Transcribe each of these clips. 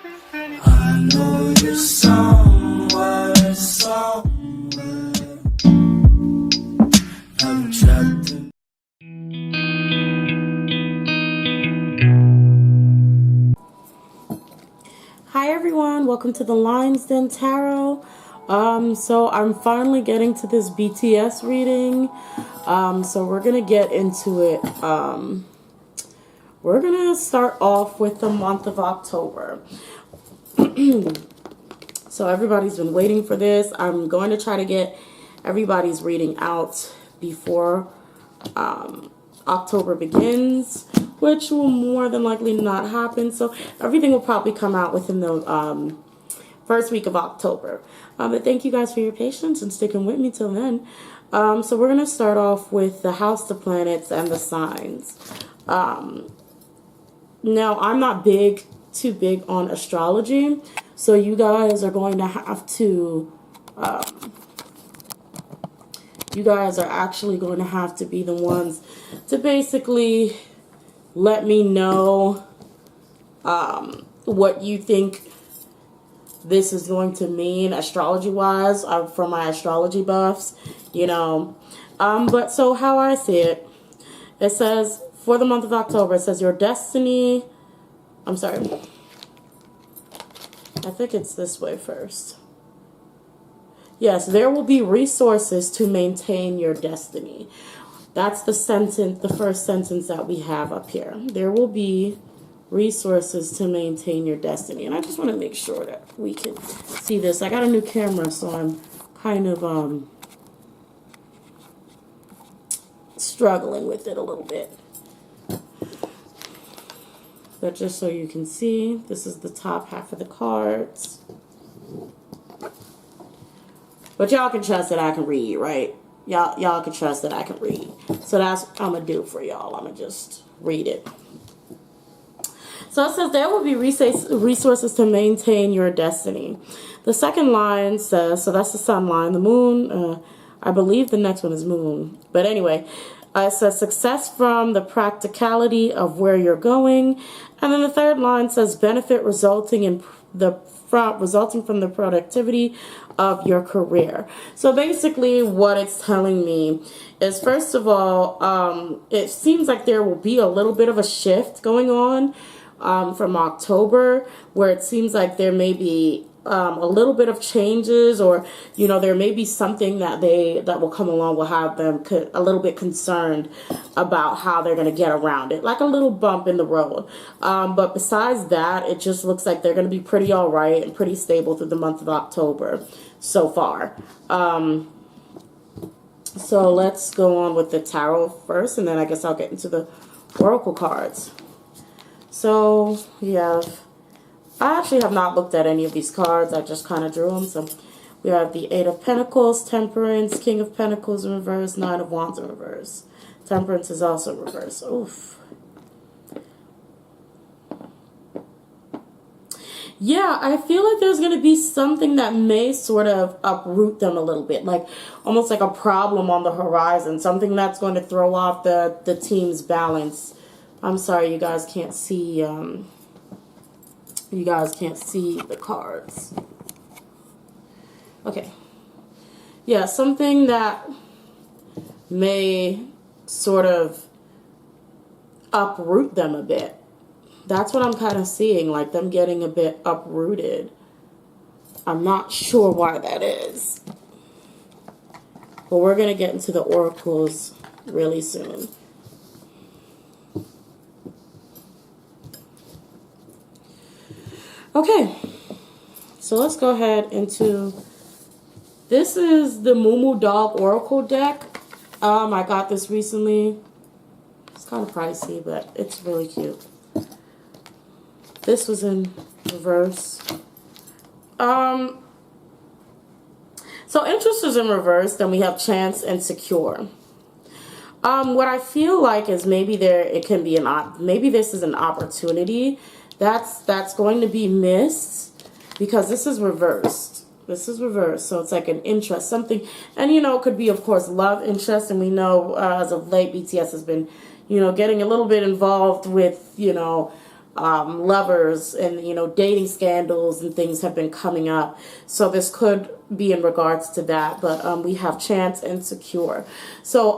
I know you're somewhere, somewhere. I'm trapped in. Hi everyone, welcome to the Lines Den Tarot. So I'm finally getting to this BTS reading. So we're gonna get into it. We're gonna start off with the month of October. So everybody's been waiting for this. I'm going to try to get everybody's reading out before October begins, which will more than likely not happen. So everything will probably come out within the first week of October. But thank you guys for your patience and sticking with me till then. So we're going to start off with the house, the planets, and the signs. Now, I'm not too big on astrology, so you guys are going to have to, you guys are actually going to have to be the ones to basically let me know what you think this is going to mean astrology-wise for my astrology buffs, you know. But so how I see it, it says, for the month of October, it says your destiny, I'm sorry, I think it's this way first. Yes, there will be resources to maintain your destiny. That's the sentence, the first sentence that we have up here. There will be resources to maintain your destiny. And I just want to make sure that we can see this. I got a new camera, so I'm kind of struggling with it a little bit. But just so you can see, this is the top half of the cards. But y'all can trust that I can read, right? Y'all can trust that I can read. So that's what I'm going to do for y'all. I'm going to just read it. So it says there will be resources to maintain your destiny. The second line says, so that's the sun line, the moon. I believe the next one is moon. But anyway, it says success from the practicality of where you're going. And then the third line says benefit resulting from the productivity of your career. So basically what it's telling me is, first of all, it seems like there will be a little bit of a shift going on from October, where it seems like there may be a little bit of changes, or you know, there may be something that will come along will have them a little bit concerned about how they're going to get around it, like a little bump in the road. But besides that, it just looks like they're going to be pretty all right and pretty stable through the month of October so far. So let's go on with the tarot first, and then I guess I'll get into the oracle cards. So yeah, I actually have not looked at any of these cards. I just kind of drew them. So we have the Eight of Pentacles, Temperance, King of Pentacles in reverse, Nine of Wands in reverse. Temperance is also in reverse. Oof. Yeah, I feel like there's going to be something that may sort of uproot them a little bit. Like almost like a problem on the horizon. Something that's going to throw off the team's balance. I'm sorry, you guys can't see... You guys can't see the cards. Okay. Yeah, something that may sort of uproot them a bit. That's what I'm kind of seeing, like them getting a bit uprooted. I'm not sure why that is. But we're going to get into the oracles really soon. Okay, so let's go ahead into, this is the Moo Dog Oracle deck. I got this recently. It's kind of pricey, but it's really cute. This was in reverse. So interest is in reverse, then we have chance and secure. What I feel like is maybe maybe this is an opportunity that's going to be missed, because this is reversed. This is reversed, so it's like an interest, something, and you know, it could be, of course, love interest, and we know as of late, BTS has been, you know, getting a little bit involved with, you know, lovers and, you know, dating scandals and things have been coming up. So this could be in regards to that, but we have Chance and Secure. So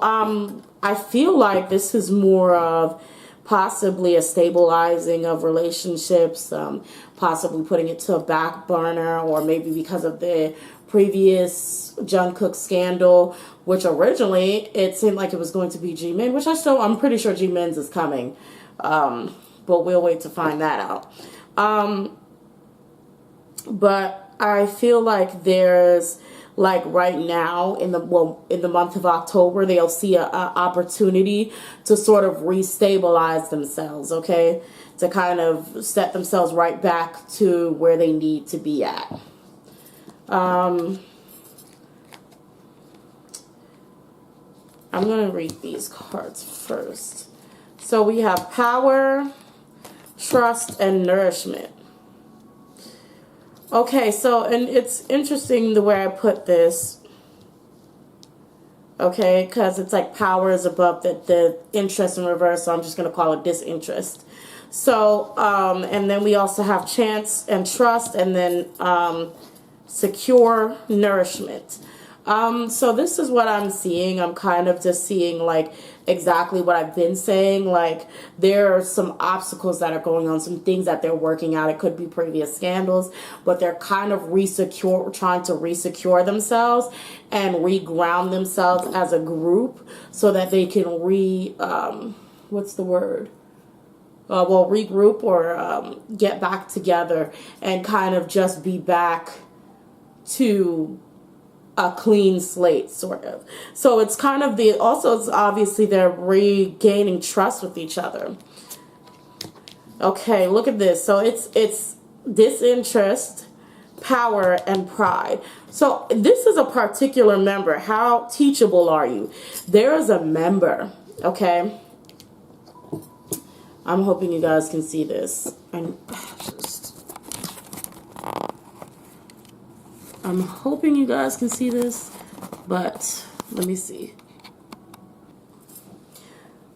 I feel like this is more of possibly a stabilizing of relationships, possibly putting it to a back burner, or maybe because of the previous Jungkook scandal, which originally it seemed like it was going to be Jimin, which I'm pretty sure Jimin's is coming, but we'll wait to find that out. But I feel like there's, like, right now in the month of October, they'll see a opportunity to sort of restabilize themselves, okay, to kind of set themselves right back to where they need to be at. I'm going to read these cards first. So we have power, trust, and nourishment. Okay, so, and it's interesting the way I put this, okay, because it's like power is above the interest in reverse, so I'm just going to call it disinterest. So, and then we also have chance and trust, and then secure, nourishment. So this is what I'm seeing. I'm kind of just seeing, like, exactly what I've been saying. Like, there are some obstacles that are going on, some things that they're working out. It could be previous scandals, but they're kind of trying to resecure themselves and reground themselves as a group so that they can regroup or get back together and kind of just be back to a clean slate, sort of. So it's kind of it's obviously they're regaining trust with each other. Okay, look at this. So it's disinterest, power, and pride. So this is a particular member. How teachable are you? There is a member, okay? I'm hoping you guys can see this. I'm hoping you guys can see this, but let me see.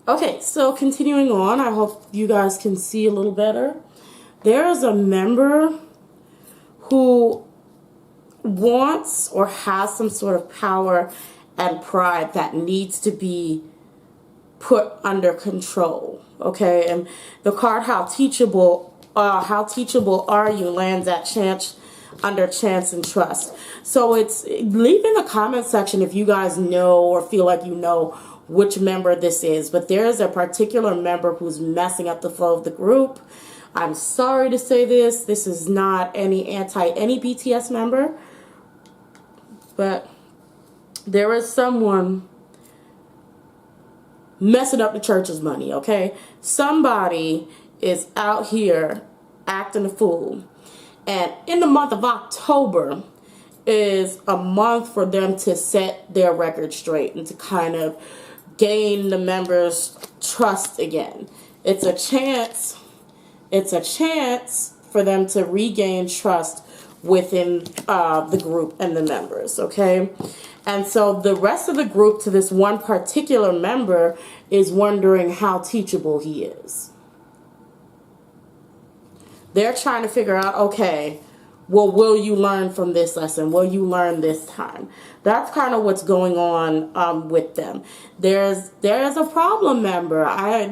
Okay, so continuing on, I hope you guys can see a little better. There is a member who wants or has some sort of power and pride that needs to be put under control, okay? And the card, how teachable are you, lands at chance, under chance and trust. So it's, leave in the comment section if you guys know or feel like you know which member this is, but there is a particular member who's messing up the flow of the group. I'm sorry to say this is not any BTS member, but there is someone messing up the church's money, okay? Somebody is out here acting a fool. And in the month of October is a month for them to set their record straight and to kind of gain the members' trust again. It's a chance for them to regain trust within the group and the members, okay? And so the rest of the group, to this one particular member, is wondering how teachable he is. They're trying to figure out, okay, well, will you learn from this lesson? Will you learn this time? That's kind of what's going on with them. There's a problem member. I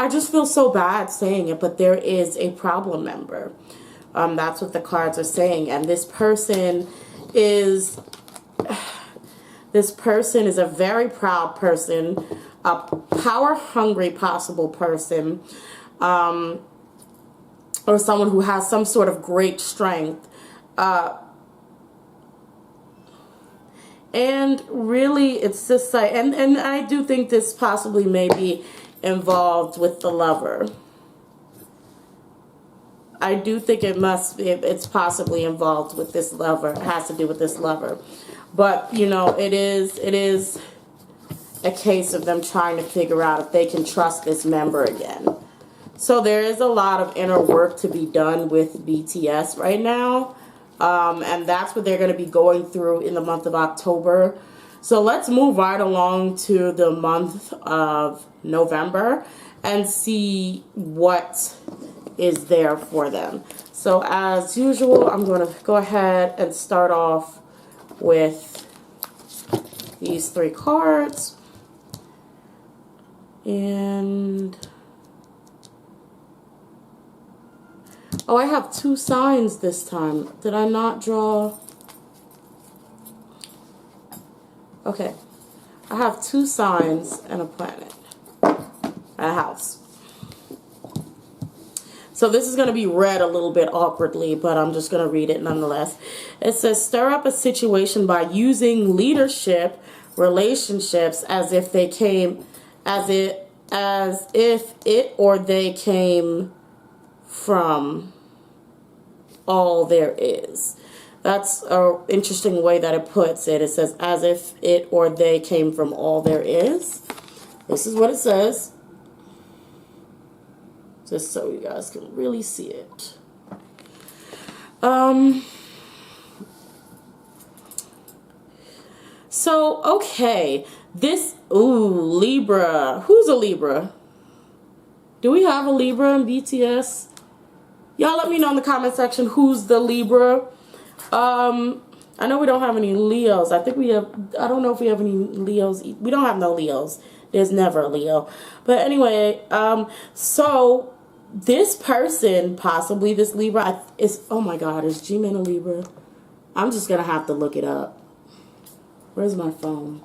just feel so bad saying it, but there is a problem member. That's what the cards are saying. And this person is a very proud person, a power-hungry possible person, or someone who has some sort of great strength. And really, it's just like, and I do think this possibly may be involved with the lover. I do think it's possibly involved with this lover. It has to do with this lover. But, you know, it is a case of them trying to figure out if they can trust this member again. So there is a lot of inner work to be done with BTS right now. And that's what they're going to be going through in the month of October. So let's move right along to the month of November. and see what is there for them. So as usual, I'm going to go ahead and start off with these 3 cards. And oh, I have 2 signs this time. Did I not draw? Okay. I have 2 signs and a planet. A house. So this is going to be read a little bit awkwardly, but I'm just going to read it nonetheless. It says, stir up a situation by using leadership relationships as if they came, as if it or they came from all there is. That's an interesting way that it puts it. It says, as if it or they came from all there is. This is what it says. Just so you guys can really see it. So, okay. This, Libra. Who's a Libra? Do we have a Libra in BTS? Y'all let me know in the comment section who's the Libra. I know we don't have any Leos. I think we have, I don't know if we have any Leos. We don't have no Leos. There's never a Leo. But anyway, so this person, possibly this Libra, is, oh my God, is G-Man a Libra? I'm just going to have to look it up. Where's my phone?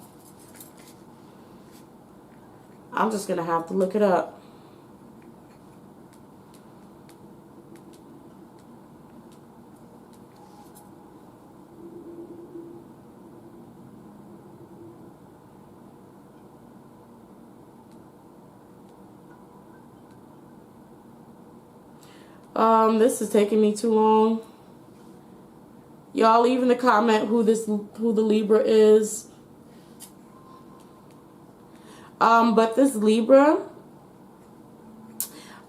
I'm just going to have to look it up. This is taking me too long. Y'all leave in the comment who the Libra is. But this Libra,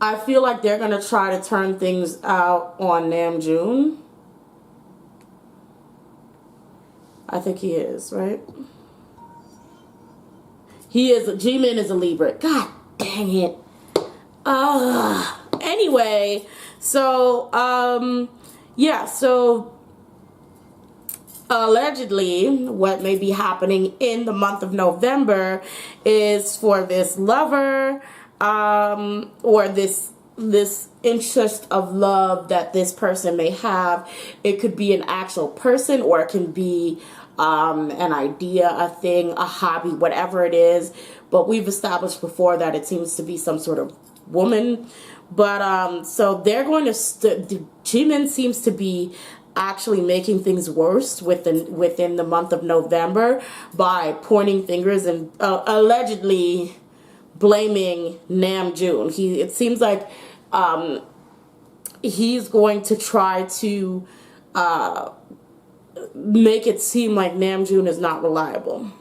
I feel like they're gonna try to turn things out on Namjoon. I think he is, right? He is. G-Man is a Libra. God dang it. Anyway, so yeah, so allegedly what may be happening in the month of November is for this lover or this interest of love that this person may have. It could be an actual person, or it can be an idea, a thing, a hobby, whatever it is. But we've established before that it seems to be some sort of woman. But so they're going to G-Man seems to be actually making things worse within the month of November by pointing fingers and allegedly blaming Namjoon. It seems like he's going to try to make it seem like Namjoon is not reliable.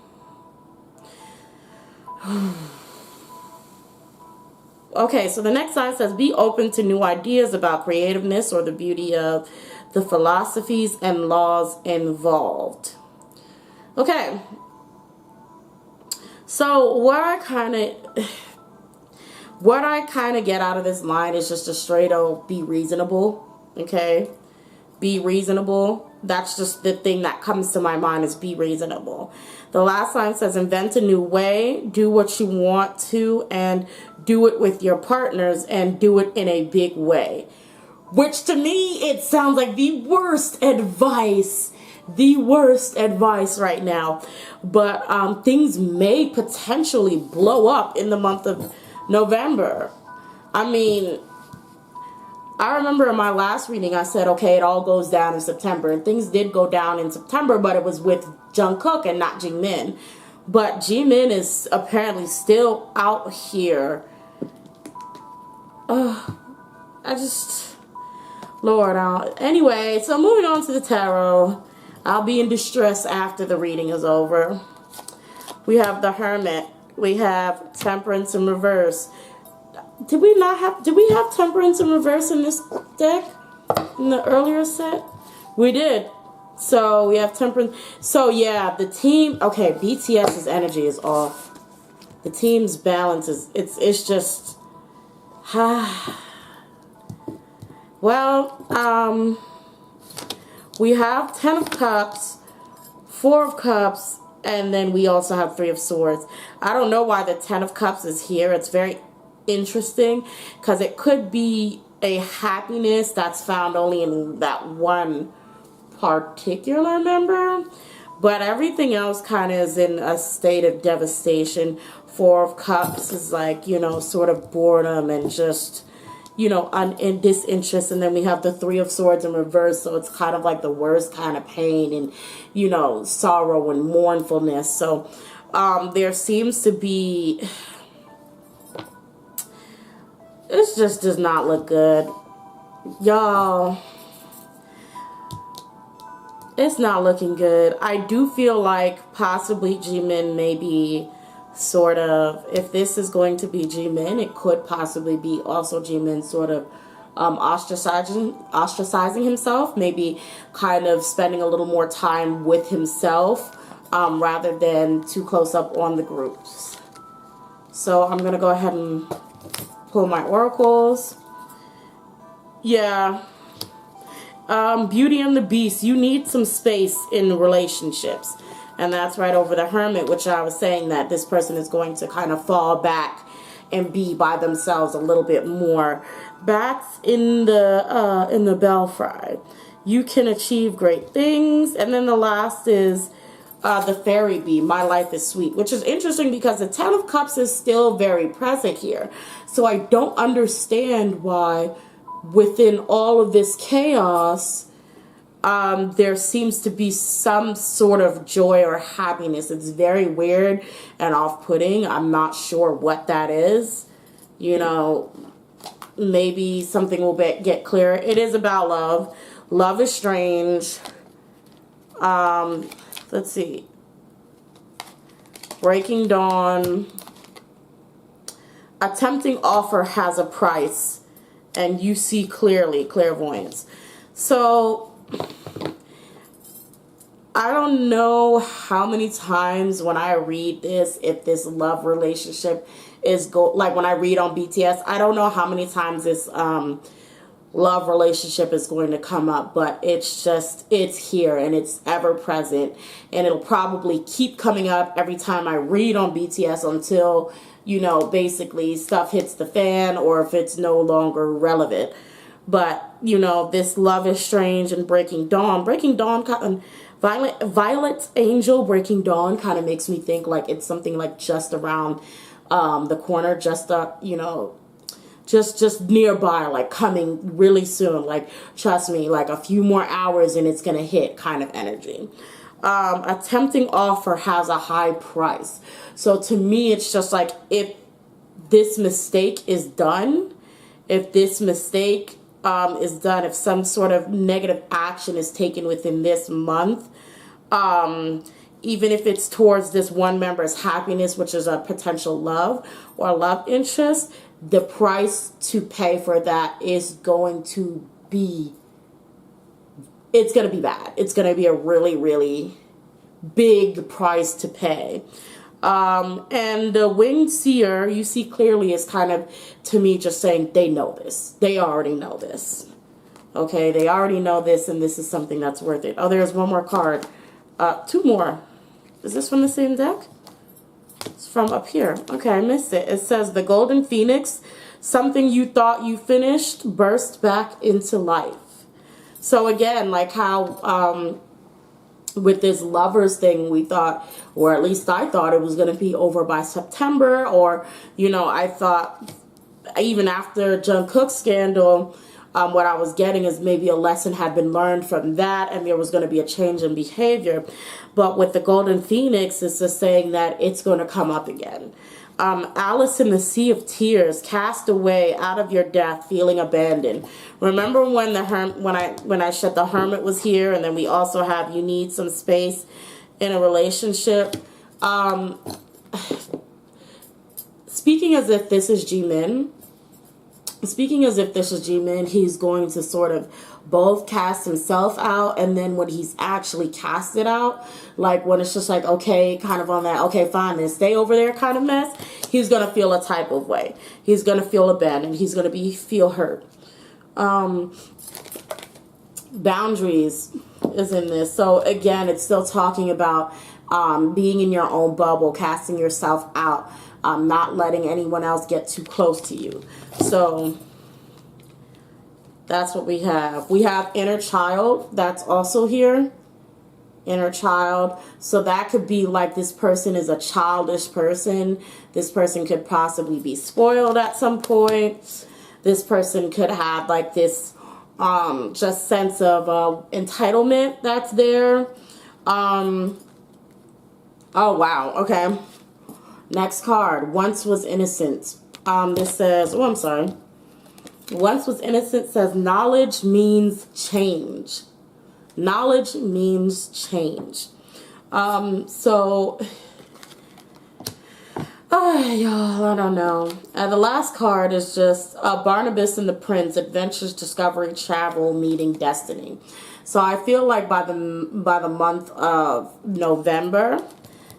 Okay, so the next sign says, be open to new ideas about creativeness or the beauty of the philosophies and laws involved. Okay, so what I kind of get out of this line is just a straight up be reasonable. Okay, be reasonable. That's just the thing that comes to my mind, is be reasonable. The last line says, invent a new way, do what you want to, and do it with your partners, and do it in a big way. Which to me, it sounds like the worst advice right now. But things may potentially blow up in the month of November. I mean, I remember in my last reading I said, okay, it all goes down in September. And things did go down in September, but it was with Jungkook and not Jimin. But Jimin is apparently still out here. Anyway, so moving on to the tarot. I'll be in distress after the reading is over. We have the Hermit. We have Temperance in reverse. Did we have Temperance in reverse in this deck? In the earlier set? We did. So we have Temperance. So yeah, the team, okay, BTS's energy is off. The team's balance is, it's just, Well, we have 10 of Cups, 4 of Cups, and then we also have 3 of Swords. I don't know why the 10 of Cups is here. It's very interesting because it could be a happiness that's found only in that one particular member, but everything else kind of is in a state of devastation. 4 of Cups is like, you know, sort of boredom and just, you know, in disinterest. And then we have the 3 of Swords in reverse, so it's kind of like the worst kind of pain and, you know, sorrow and mournfulness. So there seems to be, this just does not look good, y'all. It's not looking good. I do feel like possibly Jimin may be sort of, if this is going to be Jimin, it could possibly be also Jimin sort of ostracizing himself, maybe kind of spending a little more time with himself rather than too close up on the groups. So I'm going to go ahead and pull my oracles. Yeah. Beauty and the Beast, you need some space in relationships. And that's right over the Hermit, which I was saying that this person is going to kind of fall back and be by themselves a little bit more. Back in the Belfry, you can achieve great things. And then the last is the Fairy Bee, My Life is Sweet, which is interesting because the 10 of Cups is still very present here. So I don't understand why within all of this chaos, there seems to be some sort of joy or happiness. It's very weird and off-putting. I'm not sure what that is. You know, maybe something will get clearer. It is about love. Love is strange. Let's see. Breaking Dawn. A tempting offer has a price, and you see clearly, clairvoyance. So I don't know how many times when I read this, if this love relationship is like when I read on BTS, I don't know how many times this love relationship is going to come up, but it's just, it's here and it's ever present, and it'll probably keep coming up every time I read on BTS until, you know, basically stuff hits the fan or if it's no longer relevant. But, you know, this Love is Strange and Breaking Dawn kind of, Violet Angel Breaking Dawn kind of makes me think like it's something like just around the corner, just, you know, just nearby, like coming really soon, like trust me, like a few more hours and it's gonna hit kind of energy. A tempting offer has a high price. So to me, it's just like if this mistake is done, if some sort of negative action is taken within this month, even if it's towards this one member's happiness, which is a potential love or love interest, the price to pay for that is going to be, it's going to be bad. It's going to be a really, really big price to pay. And the Winged Seer, you see clearly, is kind of, to me, just saying they know this. They already know this. Okay, they already know this, and this is something that's worth it. Oh, there's one more card. 2 more. Is this from the same deck? It's from up here. Okay, I missed it. It says the Golden Phoenix, something you thought you finished, burst back into life. So again, like how with this lovers thing, we thought, or at least I thought it was going to be over by September, or, you know, I thought even after Jungkook's scandal, what I was getting is maybe a lesson had been learned from that and there was going to be a change in behavior. But with the Golden Phoenix, it's just saying that it's going to come up again. Alice in the Sea of Tears, cast away out of your death, feeling abandoned. Remember when when I said the Hermit was here, and then we also have you need some space in a relationship. Speaking as if this is Jimin, speaking as if this is Jimin, he's going to sort of both cast himself out, and then when he's actually casted out, like when it's just like, okay, kind of on that, okay, fine, then stay over there kind of mess, he's going to feel a type of way. He's going to feel abandoned. He's going to feel hurt. Boundaries is in this. So again, it's still talking about being in your own bubble, casting yourself out, not letting anyone else get too close to you. So that's what we have. We have inner child. That's also here. Inner child. So that could be like this person is a childish person. This person could possibly be spoiled at some point. This person could have like this just sense of entitlement that's there. Oh, wow. Okay. Next card. Once was innocent. This says, oh, I'm sorry. Once was innocent says knowledge means change. Knowledge means change. So, y'all, I don't know. And the last card is just Barnabas and the Prince, adventures, discovery, travel, meeting, destiny. So I feel like by the month of November,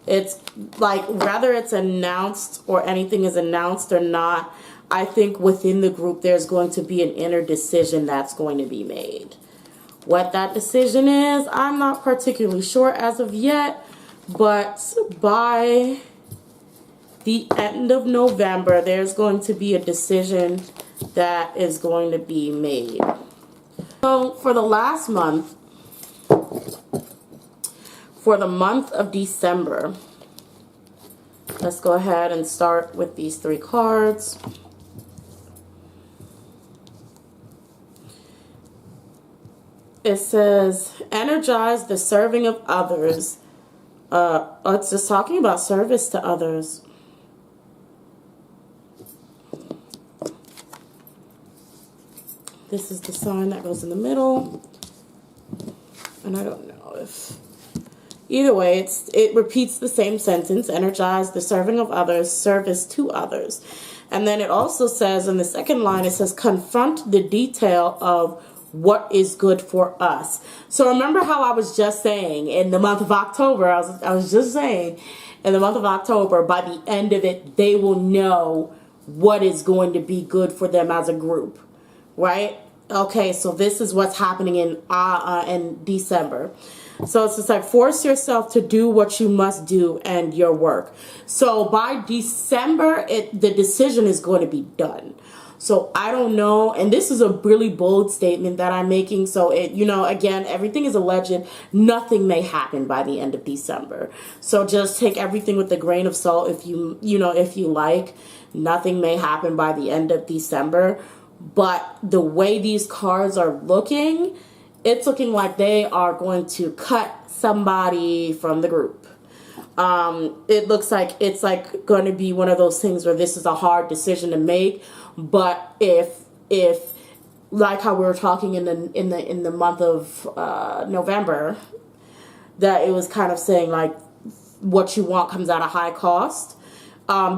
it's like whether it's announced or anything is announced or not, I think within the group there's going to be an inner decision that's going to be made. What that decision is, I'm not particularly sure as of yet, but by the end of November, there's going to be a decision that is going to be made. So for the last month, for the month of December, let's go ahead and start with these 3 cards. It says, energize the serving of others. It's just talking about service to others. This is the sign that goes in the middle. And I don't know if... Either way, it repeats the same sentence. Energize the serving of others, service to others. And then it also says in the second line, it says, confront the detail of what is good for us. So remember how I was just saying in the month of October, I was just saying in the month of October, by the end of it, they will know what is going to be good for them as a group, right? Okay, so this is what's happening in December. So it's just like force yourself to do what you must do and your work. So by December, the decision is going to be done. So I don't know, and this is a really bold statement that I'm making. So again, everything is alleged. Nothing may happen by the end of December. So just take everything with a grain of salt if you like. Nothing may happen by the end of December. But the way these cards are looking, it's looking like they are going to cut somebody from the group. It looks like it's like going to be one of those things where this is a hard decision to make. But if like how we were talking in the month of November, that it was kind of saying like what you want comes at a high cost.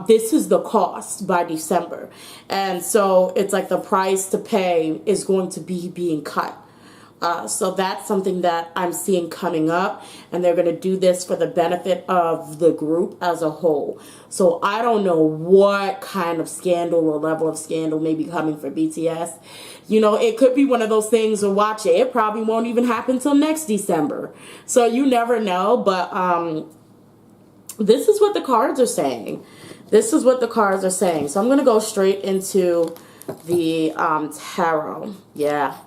This is the cost by December. And so it's like the price to pay is going to be being cut. So that's something that I'm seeing coming up, and they're going to do this for the benefit of the group as a whole. So I don't know what kind of scandal or level of scandal may be coming for BTS. It could be one of those things where watch it. It probably won't even happen till next December. So you never know, but this is what the cards are saying. This is what the cards are saying. So I'm going to go straight into the tarot. Yeah.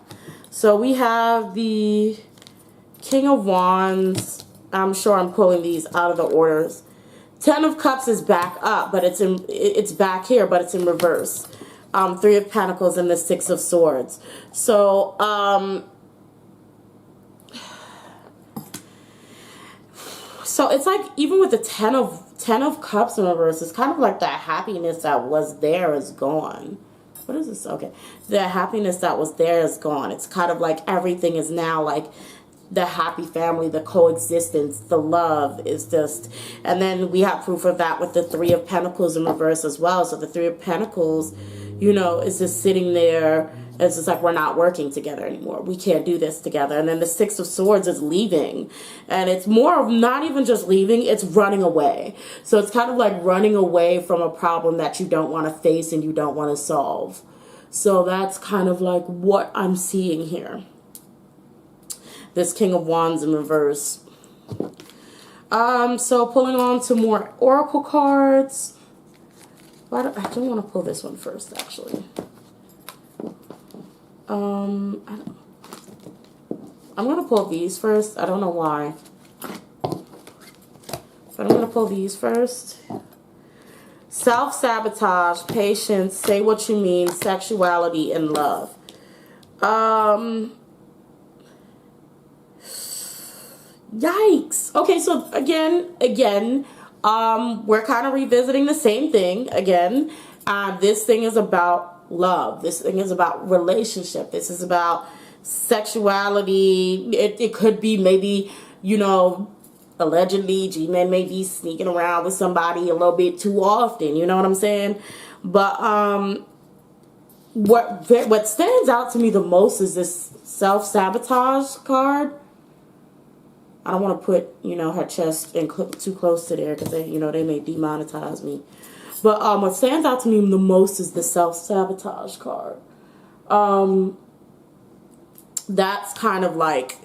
So we have the King of Wands. I'm sure I'm pulling these out of the orders. 10 of Cups is back up, but it's back here, but it's in reverse. 3 of Pentacles and the 6 of Swords. So so it's like even with the 10 of Cups in reverse, it's kind of like that happiness that was there is gone. What is this? Okay. The happiness that was there is gone. It's kind of like everything is now like the happy family, the coexistence, the love is just, and then we have proof of that with the 3 of Pentacles in reverse as well. So the 3 of Pentacles you know, is just sitting there. It's just like, we're not working together anymore. We can't do this together. And then the Six of Swords is leaving. And it's more of not even just leaving, it's running away. So it's kind of like running away from a problem that you don't want to face and you don't want to solve. So that's kind of like what I'm seeing here. This King of Wands in reverse. So pulling on to more oracle cards. I don't want to pull this one first, actually. I'm going to pull these first. I don't know why. But I'm going to pull these first. Self-sabotage, patience, say what you mean, sexuality, and love. Yikes. Okay, so again, we're kind of revisiting the same thing again. This thing is about love. This thing is about relationship. This is about sexuality. It could be maybe, you know, allegedly G-Men may be sneaking around with somebody a little bit too often. You know what I'm saying? But what stands out to me the most is this self-sabotage card. I don't want to put, you know, her chest in too close to there because they, you know, they may demonetize me. But what stands out to me the most is the self-sabotage card. That's kind of like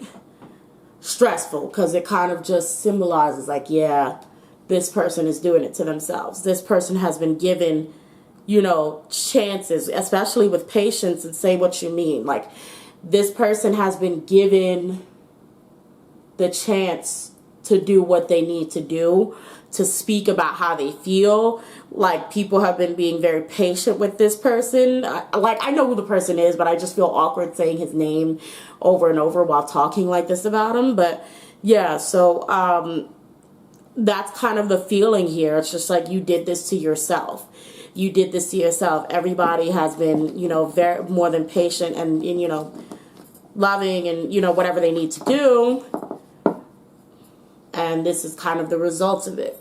stressful because it kind of just symbolizes like, yeah, this person is doing it to themselves. This person has been given, you know, chances, especially with patience and say what you mean. Like, this person has been given the chance to do what they need to do, to speak about how they feel. Like, people have been being very patient with this person. I know who the person is, but I just feel awkward saying his name over and over while talking like this about him. But yeah, so that's kind of the feeling here. It's just like, you did this to yourself. You did this to yourself. Everybody has been, you know, very more than patient and you know, loving and, you know, whatever they need to do. And this is kind of the result of it.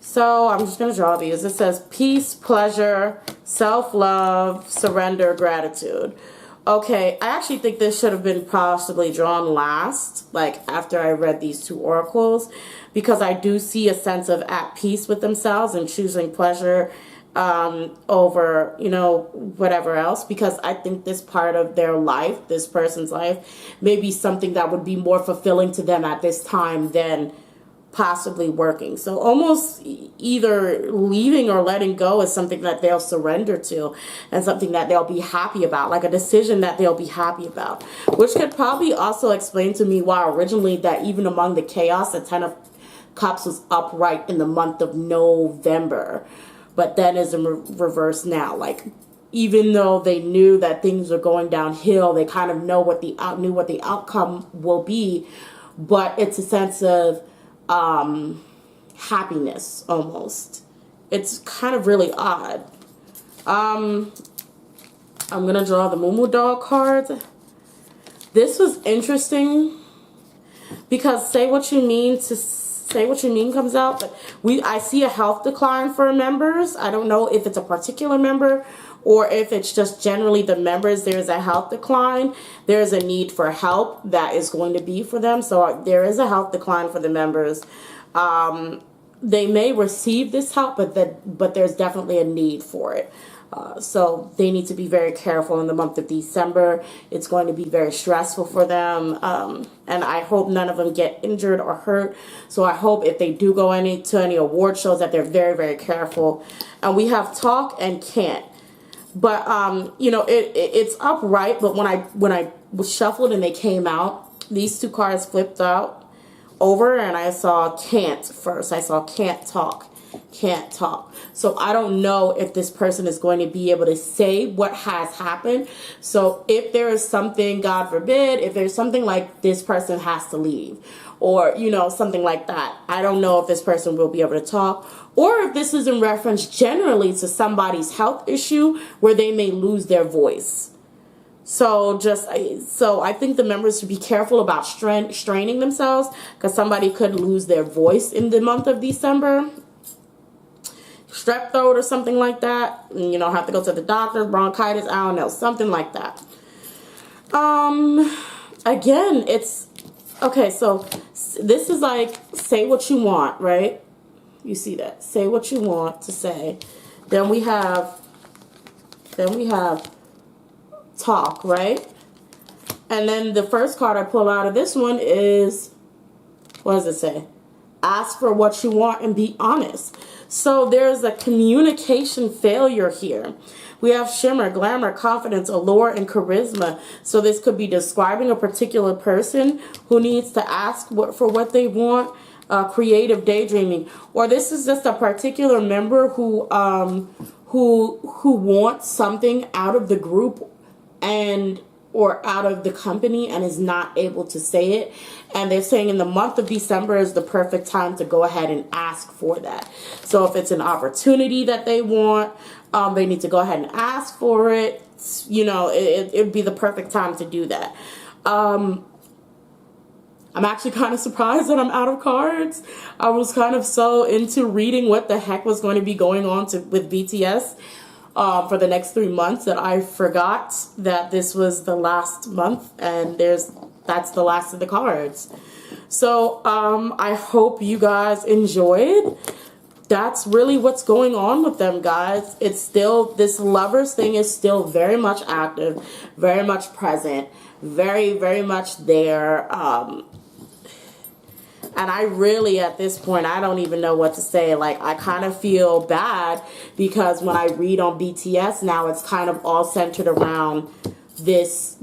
So I'm just going to draw these. It says peace, pleasure, self-love, surrender, gratitude. Okay, I actually think this should have been possibly drawn last, like after I read these two oracles, because I do see a sense of at peace with themselves and choosing pleasure over, you know, whatever else, because I think this part of their life, this person's life, may be something that would be more fulfilling to them at this time than possibly working. So almost either leaving or letting go is something that they'll surrender to and something that they'll be happy about, like a decision that they'll be happy about, which could probably also explain to me why originally that even among the chaos, the Ten of Cups was upright in the month of November. But then is in reverse now. Like, even though they knew that things were going downhill, they kind of knew what the outcome will be. But it's a sense of happiness almost. It's kind of really odd. I'm gonna draw the Moo Dog card. This was interesting because say what you mean comes out, but I see a health decline for members. I don't know if it's a particular member or if it's just generally the members. There's a health decline. There's a need for help that is going to be for them. So there is a health decline for the members. They may receive this help, but there's definitely a need for it. So they need to be very careful in the month of December. It's going to be very stressful for them. And I hope none of them get injured or hurt. So I hope if they do go to any award shows that they're very, very careful. And we have talk and can't. But, you know, it's upright. But when I was shuffled and they came out, these two cards flipped out over and I saw can't first. I saw can't talk. Can't talk. So I don't know if this person is going to be able to say what has happened. So if there is something, God forbid, if there's something like this person has to leave or, you know, something like that, I don't know if this person will be able to talk or if this is in reference generally to somebody's health issue where they may lose their voice. So I think the members should be careful about straining themselves because somebody could lose their voice in the month of December. strep throat or something like that. You know, have to go to the doctor, bronchitis, I don't know, something like that. Again, it's, okay, so this is like, say what you want, right? You see that? Say what you want to say. Then we have talk, right? And then the first card I pull out of this one is, what does it say? Ask for what you want and be honest. So there's a communication failure here. We have shimmer, glamour, confidence, allure, and charisma. So this could be describing a particular person who needs to ask for what they want. Creative daydreaming, or this is just a particular member who wants something out of the group and or out of the company and is not able to say it, and they're saying in the month of December is the perfect time to go ahead and ask for that. So if it's an opportunity that they want, they need to go ahead and ask for it. You know, it'd be the perfect time to do that. I'm actually kind of surprised that I'm out of cards. I was kind of so into reading what the heck was going to be going on with BTS for the next 3 months that I forgot that this was the last month, and that's the last of the cards. So I hope you guys enjoyed. That's really what's going on with them, guys. It's still, this lovers thing is still very much active, very much present, very, very much there. And I really, at this point, I don't even know what to say. Like, I kind of feel bad because when I read on BTS now, it's kind of all centered around this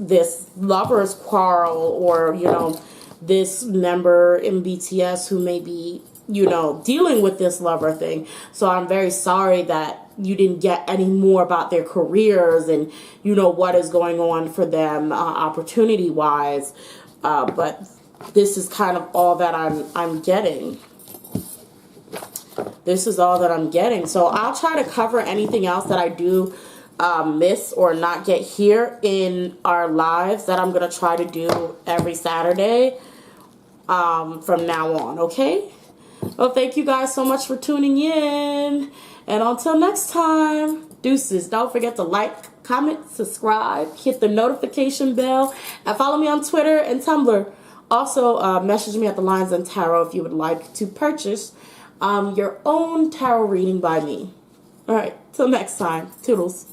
lovers quarrel, or, you know, this member in BTS who may be, you know, dealing with this lover thing. So I'm very sorry that you didn't get any more about their careers and, you know, what is going on for them opportunity wise. But this is kind of all that I'm getting. This is all that I'm getting. So I'll try to cover anything else that I do miss or not get here in our lives that I'm going to try to do every Saturday from now on, okay? Well, thank you guys so much for tuning in. And until next time, deuces. Don't forget to like, comment, subscribe, hit the notification bell, and follow me on Twitter and Tumblr. Also, message me at the Lines and Tarot if you would like to purchase your own tarot reading by me. All right, till next time. Toodles.